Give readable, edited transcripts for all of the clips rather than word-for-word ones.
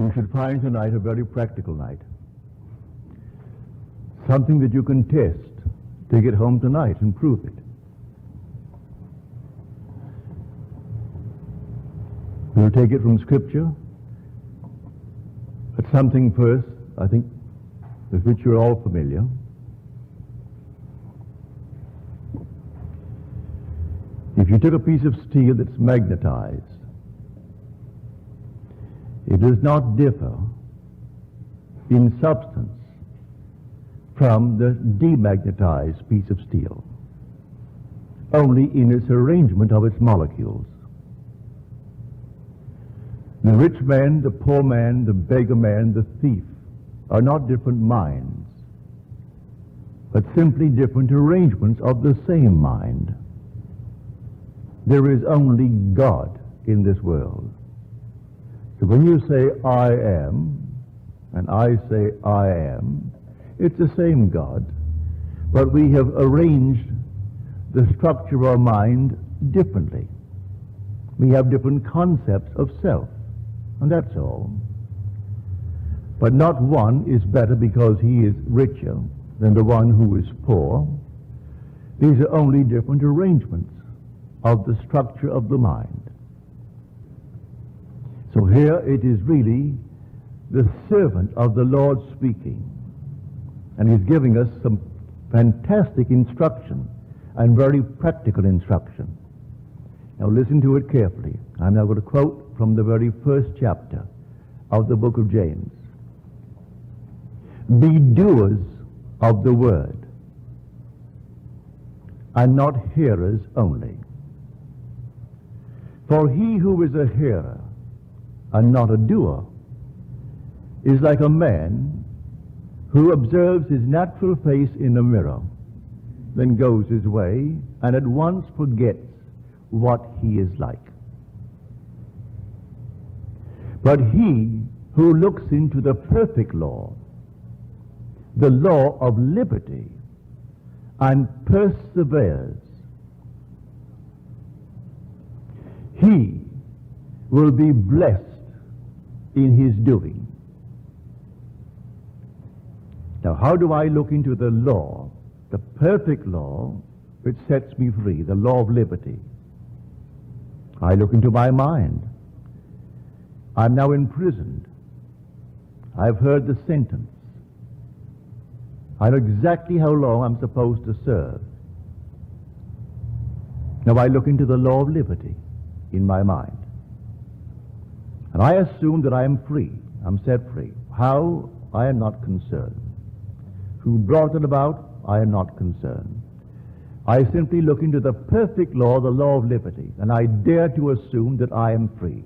You should find tonight a very practical night. Something that you can test. Take it home tonight and prove it. We'll take it from Scripture, but something first, I think, with which you're all familiar. If you took a piece of steel that's magnetized, it does not differ in substance from the demagnetized piece of steel, only in its arrangement of its molecules. The rich man, the poor man, the beggar man, the thief are not different minds, but simply different arrangements of the same mind. There is only God in this world. So when you say I am, and I say I am, it's the same God, but we have arranged the structure of our mind differently. We have different concepts of self, and that's all. But not one is better because he is richer than the one who is poor. These are only different arrangements of the structure of the mind. So here it is really the servant of the Lord speaking, and he's giving us some fantastic instruction and very practical instruction. Now listen to it carefully. I'm now going to quote from the very first chapter of the book of James. Be doers of the word, and not hearers only. For he who is a hearer and not a doer is like a man who observes his natural face in a mirror, then goes his way and at once forgets what he is like. But he who looks into the perfect law, the law of liberty, and perseveres, he will be blessed in his doing. Now, how do I look into the law, the perfect law, which sets me free, the law of liberty? I look into my mind. I'm now imprisoned. I've heard the sentence. I know exactly how long I'm supposed to serve. Now I look into the law of liberty in my mind. And I assume that I am free. I'm set free. How? I am not concerned. Who brought it about? I am not concerned. I simply look into the perfect law, the law of liberty, and I dare to assume that I am free.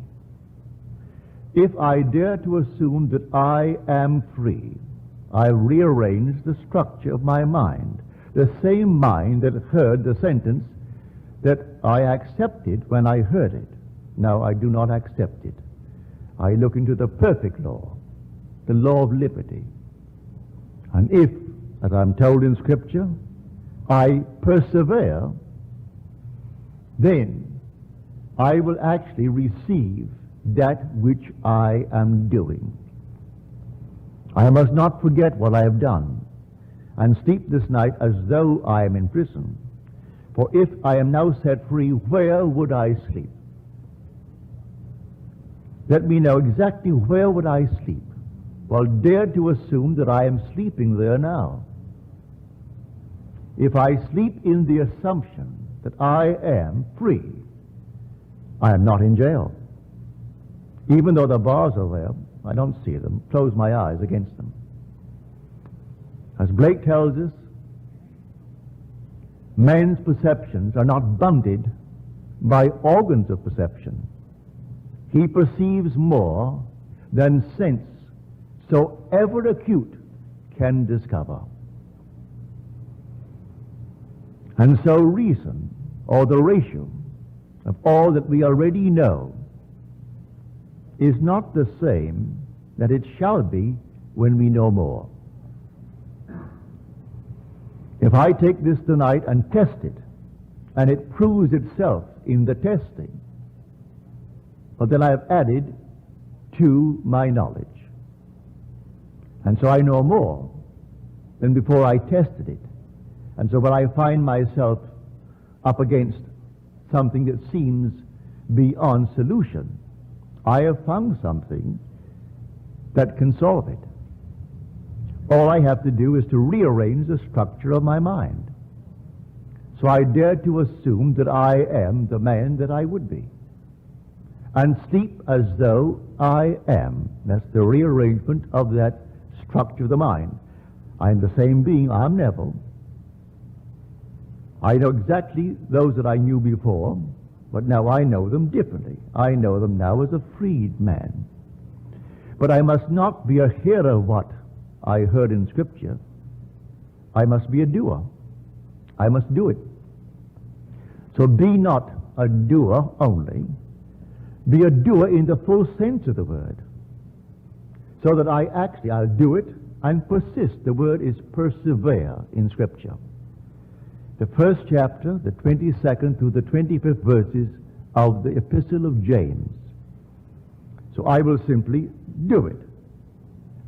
If I dare to assume that I am free, I rearrange the structure of my mind, the same mind that heard the sentence that I accepted when I heard it. Now I do not accept it. I look into the perfect law, the law of liberty. And if, as I'm told in Scripture, I persevere, then I will actually receive that which I am doing. I must not forget what I have done and sleep this night as though I am in prison. For if I am now set free, where would I sleep? Let me know exactly where would I sleep. Well, dare to assume that I am sleeping there now. If I sleep in the assumption that I am free, I am not in jail. Even though the bars are there, I don't see them. Close my eyes against them. As Blake tells us, man's perceptions are not bounded by organs of perception. He perceives more than sense, so ever acute, can discover. And so reason, or the ratio of all that we already know, is not the same that it shall be when we know more. If I take this tonight and test it, and it proves itself in the testing, but then I have added to my knowledge. And so I know more than before I tested it. And so when I find myself up against something that seems beyond solution, I have found something that can solve it. All I have to do is to rearrange the structure of my mind. So I dare to assume that I am the man that I would be, and sleep as though I am. That's the rearrangement of that structure of the mind. I'm the same being. I'm Neville. I know exactly those that I knew before, but now I know them differently. I know them now as a freed man. But I must not be a hearer of what I heard in Scripture. I must be a doer. I must do it. So be not a doer only. Be a doer in the full sense of the word. So that I'll do it and persist. The word is persevere in Scripture. The first chapter, the 22nd through the 25th verses of the Epistle of James. So I will simply do it.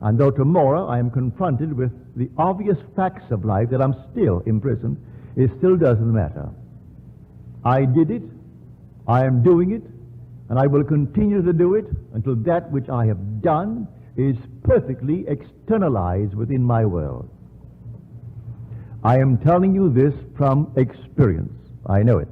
And though tomorrow I am confronted with the obvious facts of life that I'm still imprisoned, it still doesn't matter. I did it, I am doing it, and I will continue to do it until that which I have done is perfectly externalized within my world. I am telling you this from experience. I know it.